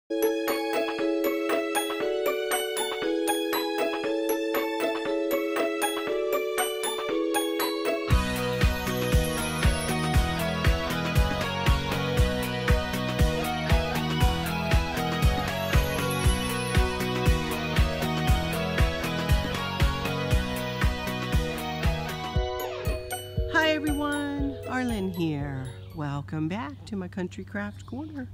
Hi everyone, Arlen here. Welcome back to my Country Craft Corner.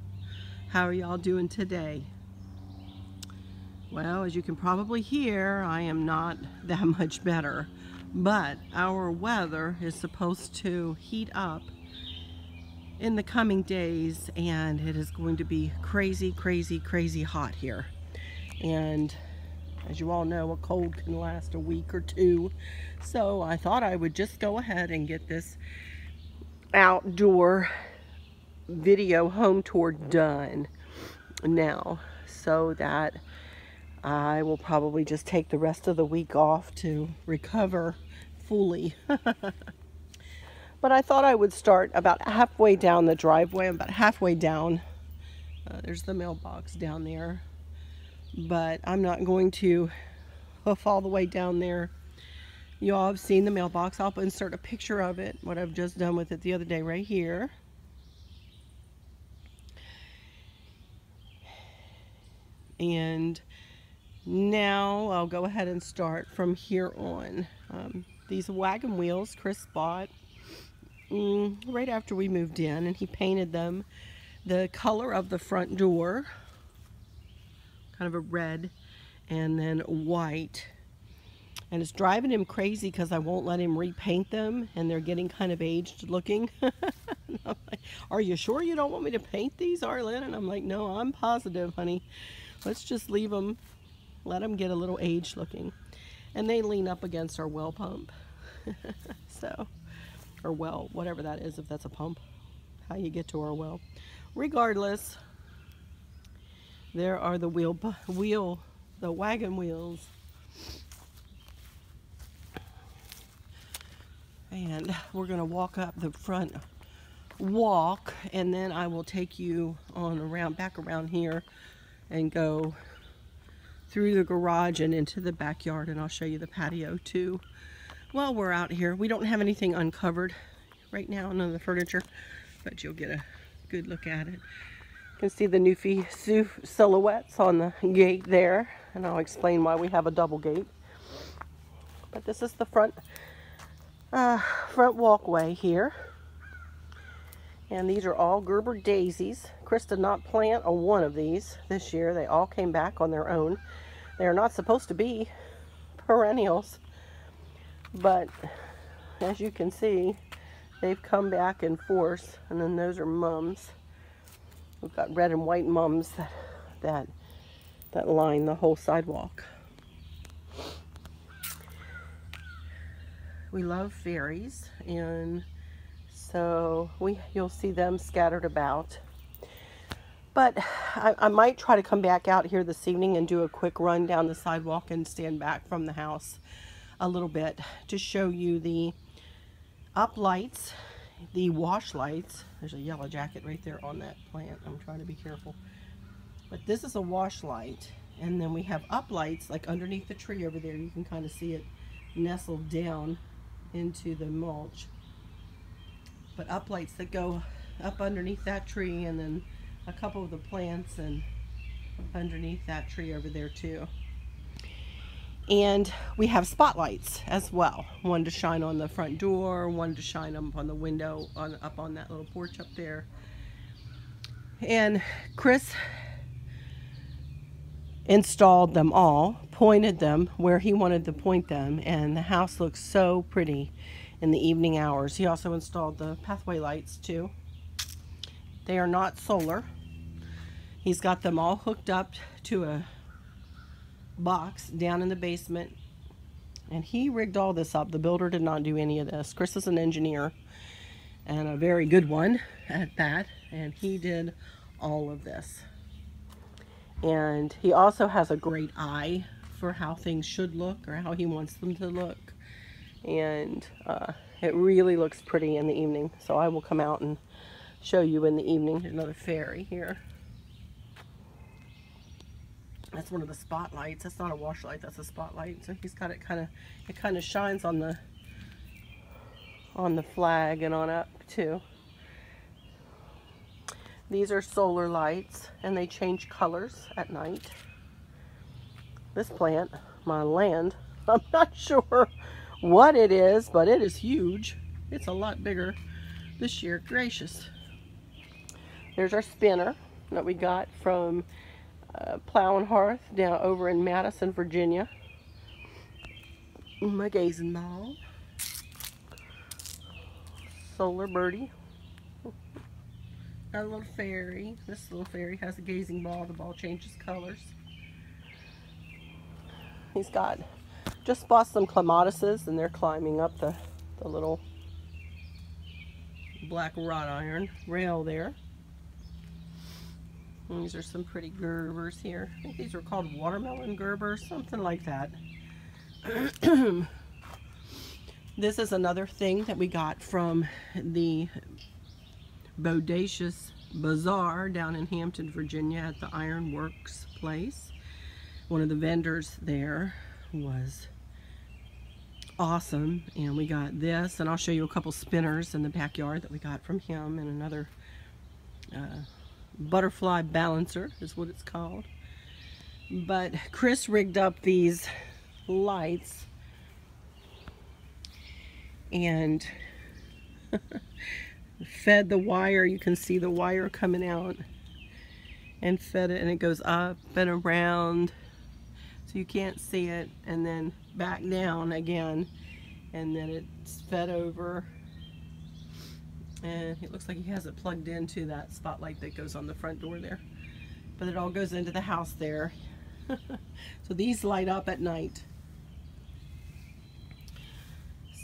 How are y'all doing today? Well, as you can probably hear, I am not that much better, but our weather is supposed to heat up in the coming days, and it is going to be crazy, crazy, crazy hot here. And as you all know, a cold can last a week or two. So I thought I would just go ahead and get this outdoor video home tour done now, so that I will probably just take the rest of the week off to recover fully. But I thought I would start about halfway down the driveway. I'm about halfway down. There's the mailbox down there. But I'm not going to hoof all the way down there. You all have seen the mailbox. I'll insert a picture of it, what I've just done with it the other day right here. And now I'll go ahead and start from here on. These wagon wheels Chris bought right after we moved in, and he painted them the color of the front door, kind of a red and then white, and it's driving him crazy because I won't let him repaint them, and they're getting kind of aged looking. I'm like, are you sure you don't want me to paint these, Arlen? And I'm like, no, I'm positive, honey. Let's just leave them, let them get a little aged looking. And they lean up against our well pump. So, or well, whatever that is, if that's a pump, how you get to our well. Regardless, there are the wagon wheels. And we're gonna walk up the front walk, and then I will take you on back around here and go through the garage and into the backyard, and I'll show you the patio too. While we're out here, we don't have anything uncovered right now, none of the furniture, but you'll get a good look at it. You can see the Newfie silhouettes on the gate there, and I'll explain why we have a double gate. But this is the front walkway here, and these are all Gerber daisies. Chris did not plant a one of these this year. They all came back on their own. They are not supposed to be perennials, but as you can see, they've come back in force. And then those are mums. We've got red and white mums that line the whole sidewalk. We love fairies, and so you'll see them scattered about. But I might try to come back out here this evening and do a quick run down the sidewalk and stand back from the house a little bit to show you the up lights, the wash lights. There's a yellow jacket right there on that plant. I'm trying to be careful. But this is a wash light, and then we have up lights like underneath the tree over there. You can kind of see it nestled down into the mulch. But up lights that go up underneath that tree, and then a couple of the plants and underneath that tree over there too. And we have spotlights as well. One to shine on the front door, one to shine up on the window, up on that little porch up there. And Chris installed them all, pointed them where he wanted to point them, and the house looks so pretty in the evening hours. He also installed the pathway lights too. They are not solar. He's got them all hooked up to a box down in the basement, and he rigged all this up. The builder did not do any of this. Chris is an engineer, and a very good one at that, and he did all of this. And he also has a great eye for how things should look, or how he wants them to look, and it really looks pretty in the evening. So I will come out and show you in the evening. There's another fairy here. That's one of the spotlights. That's not a wash light, that's a spotlight. So he's got it kind of shines on the flag and on up too. These are solar lights and they change colors at night. This plant, my land, I'm not sure what it is, but it is huge. It's a lot bigger this year. Gracious. There's our spinner that we got from Plow and Hearth down over in Madison, Virginia. My gazing ball. Solar birdie. Got a little fairy. This little fairy has a gazing ball. The ball changes colors. He's got, just bought some clematises and they're climbing up the little black wrought iron rail there. And these are some pretty Gerbers here. I think these are called watermelon Gerbers, something like that. This is another thing that we got from the Bodacious Bazaar down in Hampton, Virginia at the Iron Works place. One of the vendors there was awesome, and we got this, and I'll show you a couple spinners in the backyard that we got from him, and another butterfly balancer is what it's called. But Chris rigged up these lights and fed the wire. You can see the wire coming out, and fed it, and it goes up and around so you can't see it, and then back down again, and then it's fed over, and it looks like he has it plugged into that spotlight that goes on the front door there, but it all goes into the house there. So these light up at night.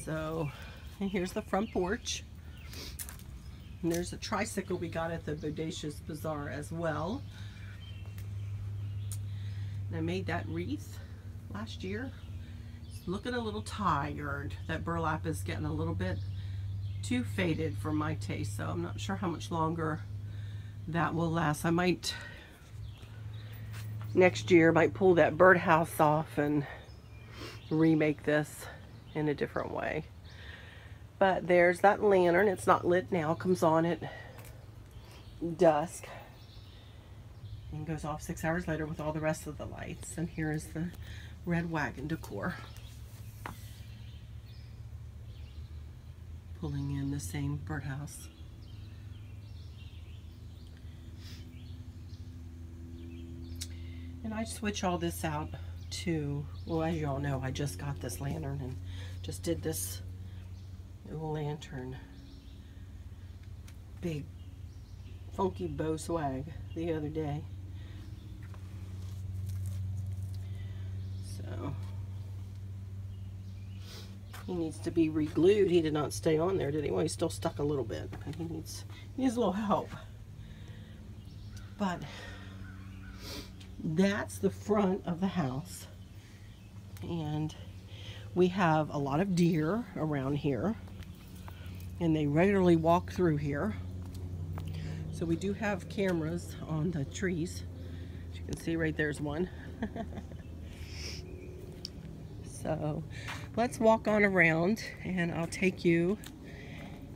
So, and here's the front porch. And there's a tricycle we got at the Bodacious Bazaar as well. And I made that wreath last year. It's looking a little tired. That burlap is getting a little bit too faded for my taste, so I'm not sure how much longer that will last. I might, next year, might pull that birdhouse off and remake this in a different way. But there's that lantern. It's not lit now. Comes on at dusk and goes off 6 hours later with all the rest of the lights. And here is the red wagon decor, pulling in the same birdhouse. And I switch all this out to, well, as you all know, I just got this lantern and just did this lantern big funky bow swag the other day. So he needs to be re-glued. He did not stay on there, did he? Well, he's still stuck a little bit, but he needs a little help. But that's the front of the house, and we have a lot of deer around here, and they regularly walk through here. So we do have cameras on the trees. As you can see, right there's one. So let's walk on around, and I'll take you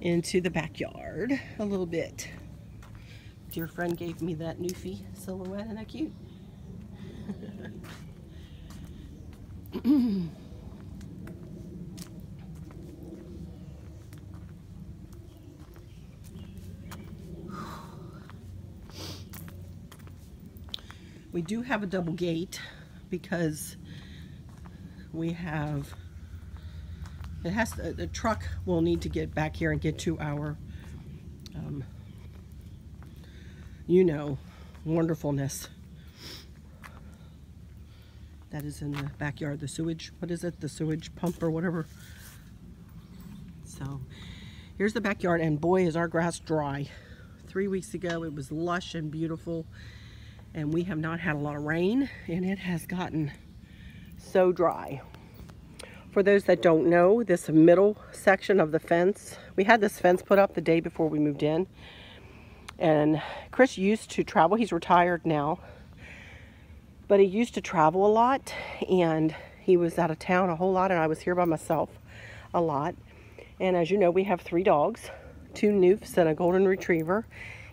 into the backyard a little bit. Dear friend gave me that Newfie silhouette, isn't that cute? We do have a double gate because we have, it has to, the truck will need to get back here and get to our you know, wonderfulness that is in the backyard. The sewage, what is it, the sewage pump or whatever. So here's the backyard, and boy is our grass dry. 3 weeks ago it was lush and beautiful, and we have not had a lot of rain, and it has gotten so dry. For those that don't know, this middle section of the fence, we had this fence put up the day before we moved in, and Chris used to travel. He's retired now, But he used to travel a lot, and he was out of town a whole lot, and I was here by myself a lot. And as you know, we have 3 dogs, 2 Newfs and a golden retriever,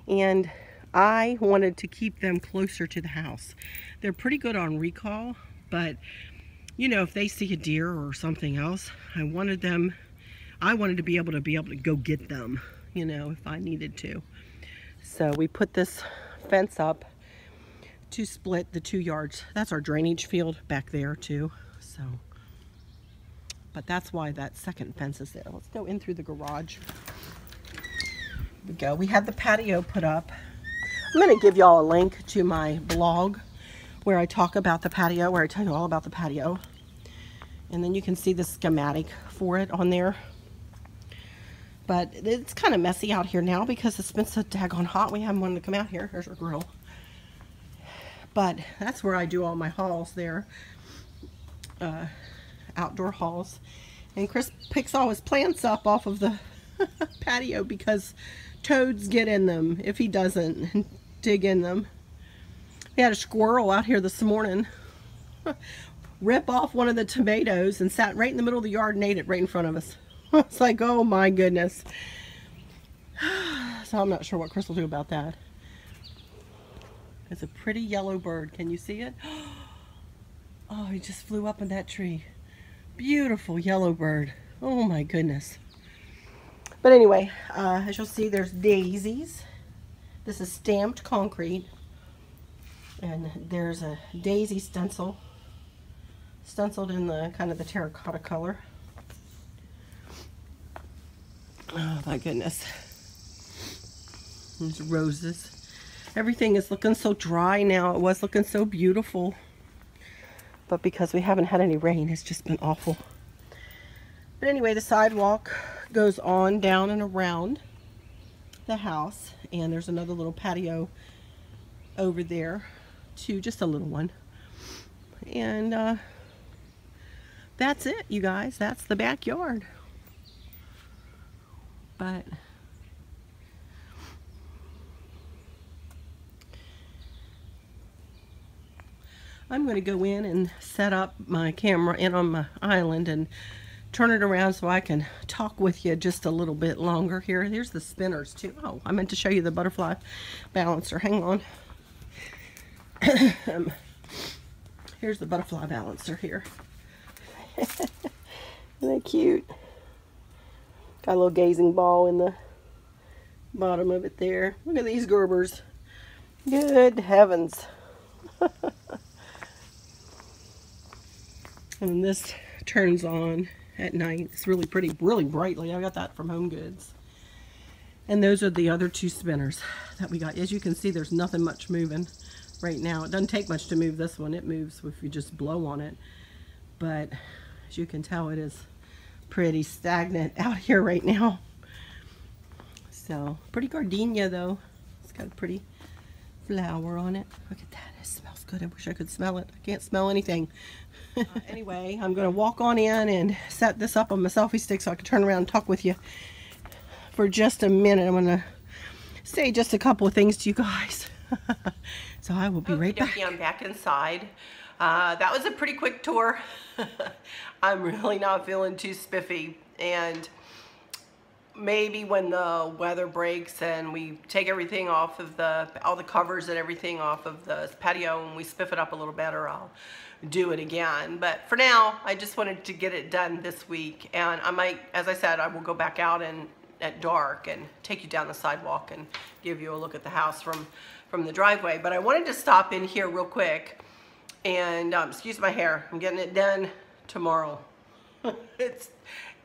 and I wanted to keep them closer to the house. They're pretty good on recall, but you know, if they see a deer or something else, I wanted to be able to go get them, you know, if I needed to. So we put this fence up to split the 2 yards. That's our drainage field back there too. So, but that's why that second fence is there. Let's go in through the garage. Here we go. We had the patio put up. I'm going to give y'all a link to my blog where I talk about the patio, where I tell you all about the patio. And then you can see the schematic for it on there. But it's kind of messy out here now because it's been so daggone hot. We haven't wanted to come out here. There's our grill. But that's where I do all my hauls there. Outdoor hauls. And Chris picks all his plants up off of the patio because toads get in them if he doesn't dig in them. We had a squirrel out here this morning rip off one of the tomatoes and sat right in the middle of the yard and ate it right in front of us. It's like, oh my goodness. So I'm not sure what Chris will do about that. It's a pretty yellow bird. Can you see it? Oh, he just flew up in that tree. Beautiful yellow bird. Oh my goodness. But anyway, as you'll see, there's daisies. This is stamped concrete. And there's a daisy stenciled in the kind of the terracotta color. Oh my goodness. There's roses. Everything is looking so dry now. It was looking so beautiful. But because we haven't had any rain, it's just been awful. But anyway, the sidewalk goes on down and around the house. And there's another little patio over there too, just a little one. And that's it, you guys. That's the backyard. But I'm going to go in and set up my camera in on my island and turn it around so I can talk with you just a little bit longer here. Here's the spinners too. Oh, I meant to show you the butterfly balancer. Hang on. Here's the butterfly balancer here. Isn't that cute? Got a little gazing ball in the bottom of it there. Look at these Gerbers. Good heavens. And this turns on at night. It's really pretty, really brightly. I got that from Home Goods. And those are the other 2 spinners that we got. As you can see, there's nothing much moving right now. It doesn't take much to move this one. It moves if you just blow on it. But as you can tell, it is pretty stagnant out here right now. So, pretty gardenia though. It's got a pretty flower on it. Look at that. It smells good. I wish I could smell it. I can't smell anything. Anyway, I'm going to walk on in and set this up on my selfie stick so I can turn around and talk with you for just a minute. I'm going to say just a couple of things to you guys. So I will be right back. I'm back inside. That was a pretty quick tour. I'm really not feeling too spiffy, and maybe when the weather breaks and we take everything off of all the covers and everything off of the patio and we spiff it up a little better, I'll do it again. But for now, I just wanted to get it done this week, and I might, as I said, I will go back out and at dark and take you down the sidewalk and give you a look at the house from the driveway. But I wanted to stop in here real quick and excuse my hair. I'm getting it done tomorrow. It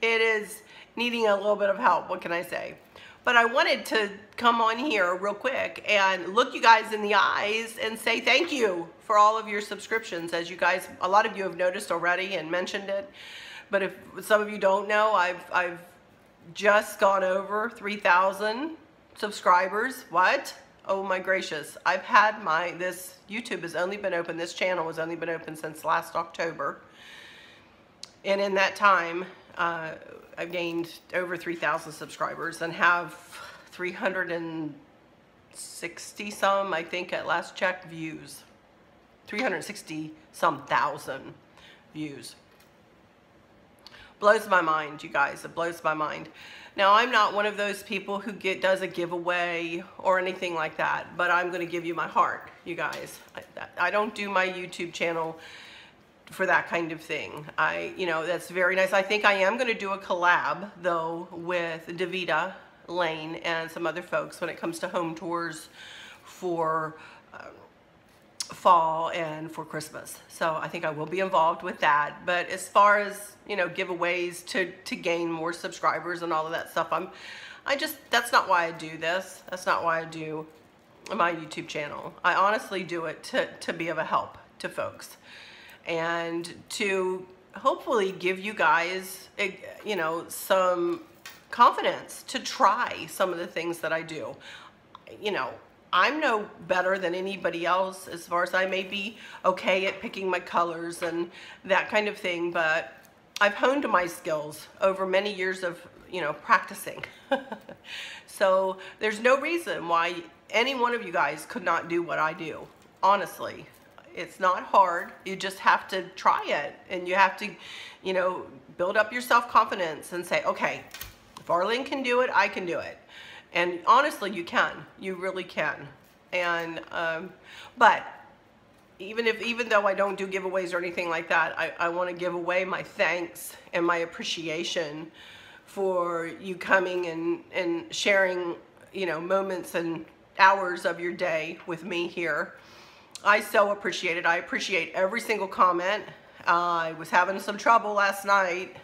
is needing a little bit of help. What can I say? But I wanted to come on here real quick and look you guys in the eyes and say thank you for all of your subscriptions. As you guys, a lot of you have noticed already and mentioned it. But if some of you don't know, I've just gone over 3,000 subscribers. What? Oh my gracious. I've had this YouTube has only been open, this channel has only been open since last October. And in that time, I've gained over 3,000 subscribers and have 360 some, I think at last check, views. 360 some thousand views. Blows my mind, you guys. It blows my mind. Now, I'm not one of those people who does a giveaway or anything like that, but I'm going to give you my heart, you guys. I don't do my YouTube channel for that kind of thing. You know, that's very nice. I think I am going to do a collab, though, with Davita Lane and some other folks when it comes to home tours for fall and for Christmas. So I think I will be involved with that. But as far as, you know, giveaways to gain more subscribers and all of that stuff, that's not why I do this. That's not why I do my YouTube channel. I honestly do it to be of a help to folks and to hopefully give you guys, you know, some confidence to try some of the things that I do. You know, I'm no better than anybody else as far as I may be okay at picking my colors and that kind of thing, but I've honed my skills over many years of, you know, practicing. So there's no reason why any one of you guys could not do what I do. Honestly, it's not hard. You just have to try it, and you have to, you know, build up your self-confidence and say, okay, if Arlene can do it, I can do it. And honestly, you can. You really can. And but even though I don't do giveaways or anything like that, I want to give away my thanks and my appreciation for you coming and sharing, you know, moments and hours of your day with me here. I so appreciate it. I appreciate every single comment. I was having some trouble last night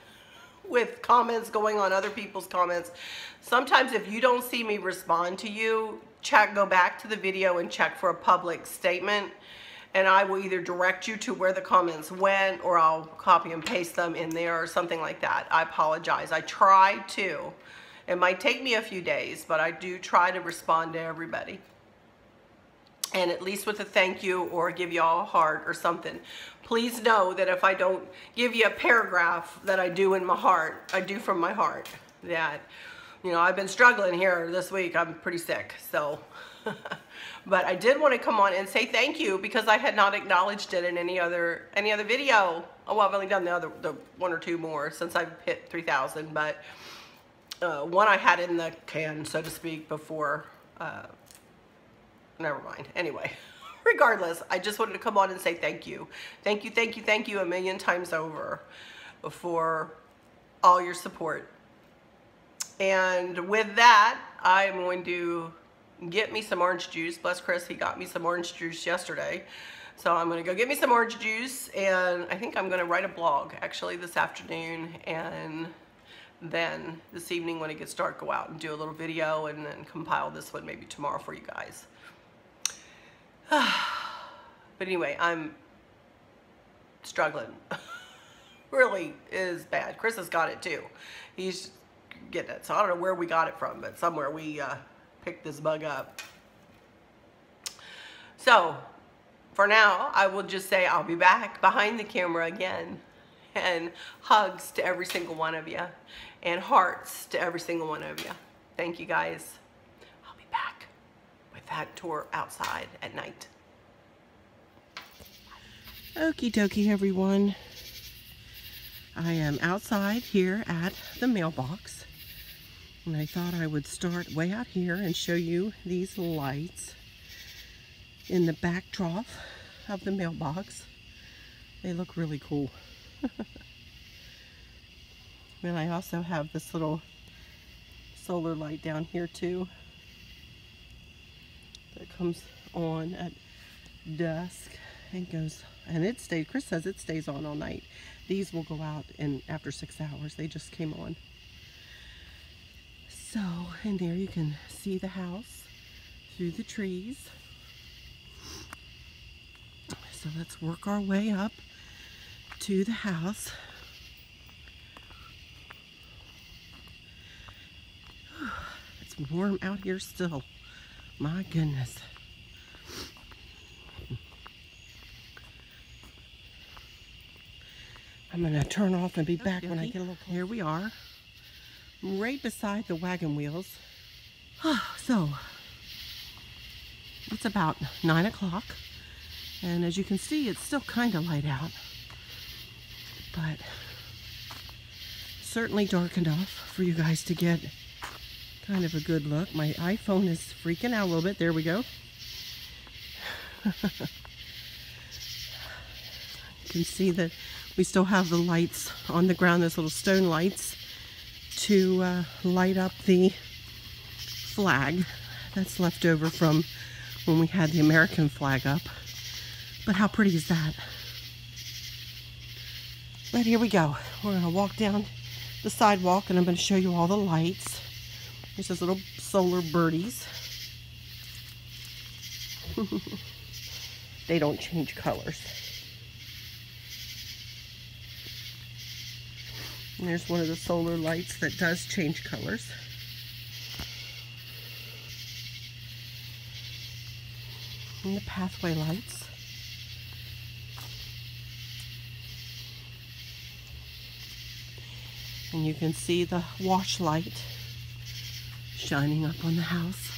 with comments going on other people's comments. Sometimes if you don't see me respond to you, go back to the video and check for a public statement, and I will either direct you to where the comments went, or I'll copy and paste them in there or something like that. I apologize. I try to. It might take me a few days, but I do try to respond to everybody. And at least with a thank you or give you all a heart or something. Please know that if I don't give you a paragraph that I do in my heart, I do from my heart. That, you know, I've been struggling here this week. I'm pretty sick, so. But I did want to come on and say thank you because I had not acknowledged it in any other video. Oh, well, I've only done the one or two more since I've hit 3,000, but one I had in the can, so to speak, before. Never mind. Anyway, regardless, I just wanted to come on and say thank you. Thank you, thank you, thank you a million times over for all your support. And with that, I'm going to get me some orange juice. Bless Chris, he got me some orange juice yesterday. So I'm going to go get me some orange juice, and I think I'm going to write a blog actually this afternoon, and then this evening when it gets dark, go out and do a little video and then compile this one maybe tomorrow for you guys. But anyway, I'm struggling. Really is bad. Chris has got it too. He's getting it. So I don't know where we got it from, but somewhere we picked this bug up. So for now, I will just say I'll be back behind the camera again. And hugs to every single one of you. And hearts to every single one of you. Thank you guys. I'll be back with that tour outside at night. Okie dokie, everyone. I am outside here at the mailbox. And I thought I would start way out here and show you these lights in the back trough of the mailbox. They look really cool. And I also have this little solar light down here too that comes on at dusk and goes, and it stays, Chris says it stays on all night. These will go out in after 6 hours. They just came on. So, and there you can see the house through the trees. So let's work our way up to the house. It's warm out here still. My goodness. I'm going to turn off and be back when I get a little closer. Here we are, right beside the wagon wheels. So, it's about 9 o'clock, And as you can see, it's still kind of light out, but certainly dark enough for you guys to get kind of a good look. My iPhone is freaking out a little bit. There we go. You can see that we still have the lights on the ground, those little stone lights to light up the flag that's left over from when we had the American flag up. But how pretty is that? But here we go. We're going to walk down the sidewalk and I'm going to show you all the lights. There's those little solar birdies. They don't change colors. And there's one of the solar lights that does change colors. And the pathway lights. And you can see the wash light shining up on the house.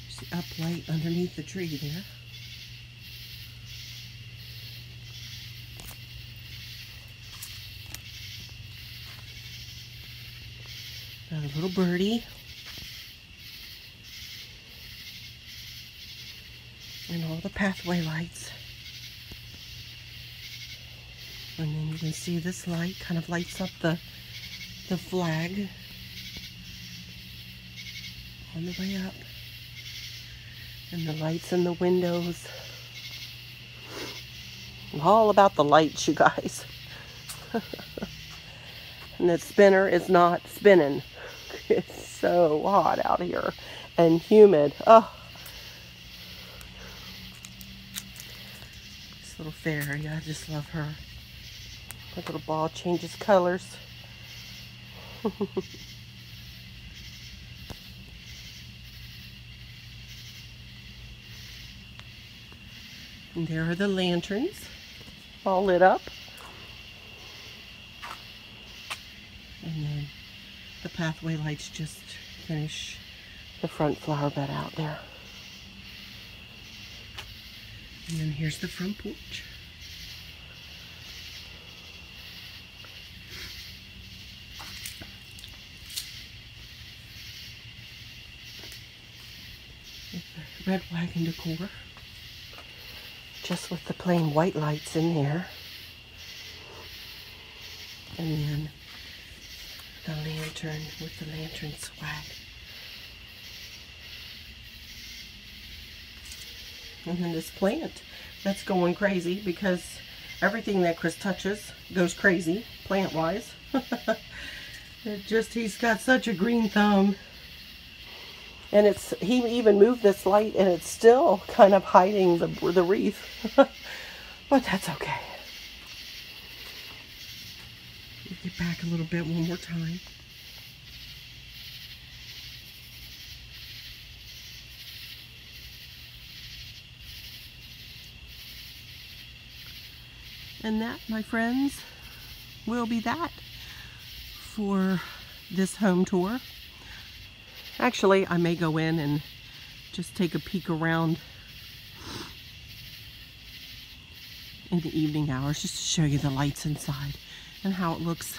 There's the up light underneath the tree there. Got a little birdie. And all the pathway lights. And then you can see this light kind of lights up the flag on the way up. And the lights in the windows. All about the lights, you guys. And the spinner is not spinning. It's so hot out here and humid. Oh. Little fairy, I just love her. That little ball changes colors. And there are the lanterns, all lit up. And then the pathway lights just finish the front flower bed out there. And then here's the front porch. With the red wagon decor. Just with the plain white lights in there. And then the lantern with the lantern swag. And then this plant that's going crazy because everything that Chris touches goes crazy plant-wise. He's got such a green thumb. And he even moved this light and it's still kind of hiding the wreath. But that's okay. Get back a little bit one more time. And that, my friends, will be that for this home tour. Actually, I may go in and just take a peek around in the evening hours just to show you the lights inside and how it looks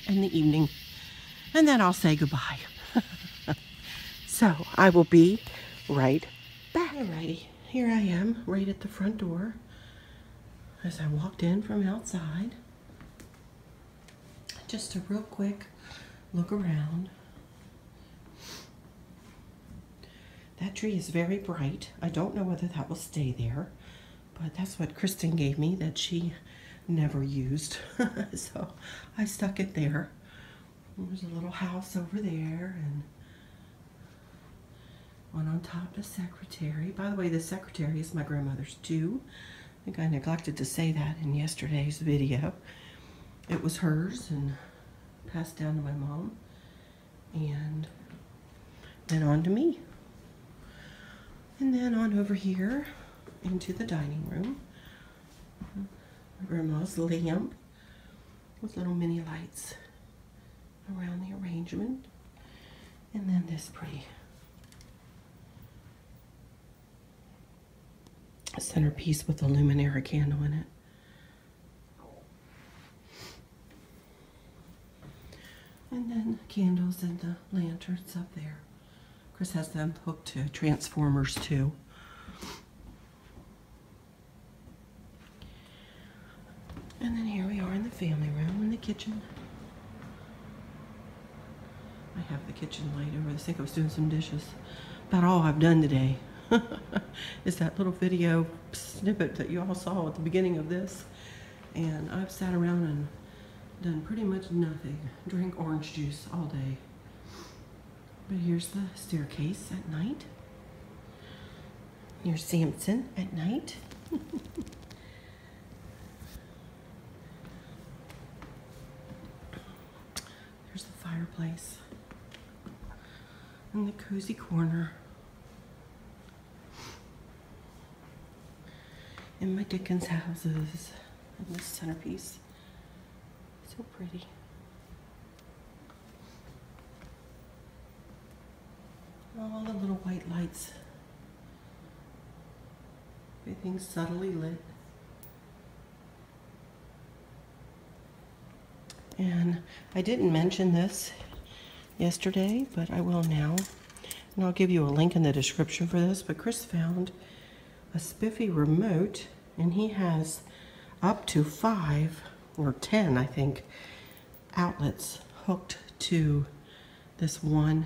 in the evening. And then I'll say goodbye. So I will be right back. Alrighty, here I am right at the front door. As I walked in from outside, just a real quick look around. That tree is very bright. I don't know whether that will stay there, but that's what Kristen gave me that she never used. So I stuck it there. There's a little house over there and one on top of the secretary. By the way, the secretary is my grandmother's too. I think I neglected to say that in yesterday's video. It was hers and passed down to my mom and then on to me. And then on over here into the dining room. Grandma's lamp with little mini lights arrangement. And then this pretty centerpiece with the Luminara candle in it. And then candles and the lanterns up there. Chris has them hooked to transformers too. And then here we are in the family room, in the kitchen. I have the kitchen light over the sink. I was doing some dishes. About all I've done today is that little video snippet that you all saw at the beginning of this. And I've sat around and done pretty much nothing. Drank orange juice all day. But here's the staircase at night. Here's Samson at night. There's the fireplace. And the cozy corner. And my Dickens houses. And this centerpiece. So pretty. All the little white lights. Everything's subtly lit. And I didn't mention this yesterday, but I will now. And I'll give you a link in the description for this. But Chris found a spiffy remote, and he has up to 5 or 10, I think, outlets hooked to this one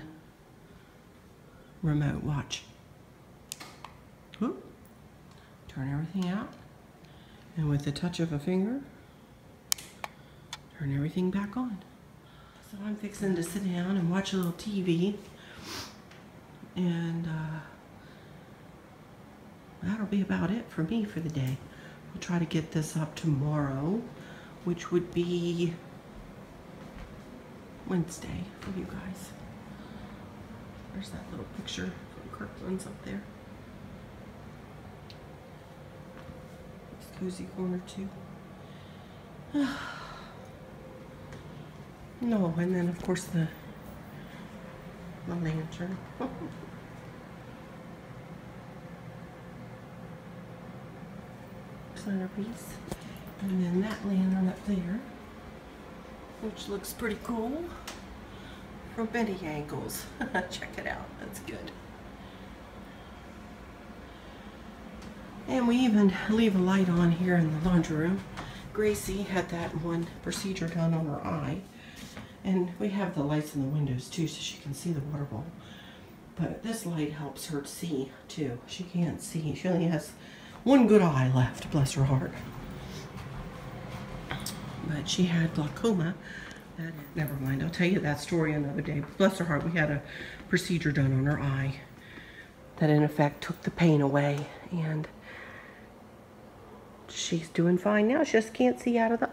remote. Watch. Whoop. Turn everything out, and with the touch of a finger, turn everything back on. So I'm fixing to sit down and watch a little TV, and that'll be about it for me for the day. We'll try to get this up tomorrow, which would be Wednesday for you guys. There's that little picture from Kirkland's up there. This cozy corner too. No, and then of course the lantern. Centerpiece. And then that lantern up there, which looks pretty cool from many angles. Check it out, that's good. And we even leave a light on here in the laundry room. Gracie had that one procedure done on her eye. And we have the lights in the windows too, so she can see the water bowl. But this light helps her see too. She can't see. She only has one good eye left, bless her heart. But she had glaucoma. Never mind, I'll tell you that story another day. Bless her heart, we had a procedure done on her eye that in effect took the pain away, and she's doing fine now. She just can't see out of the eye.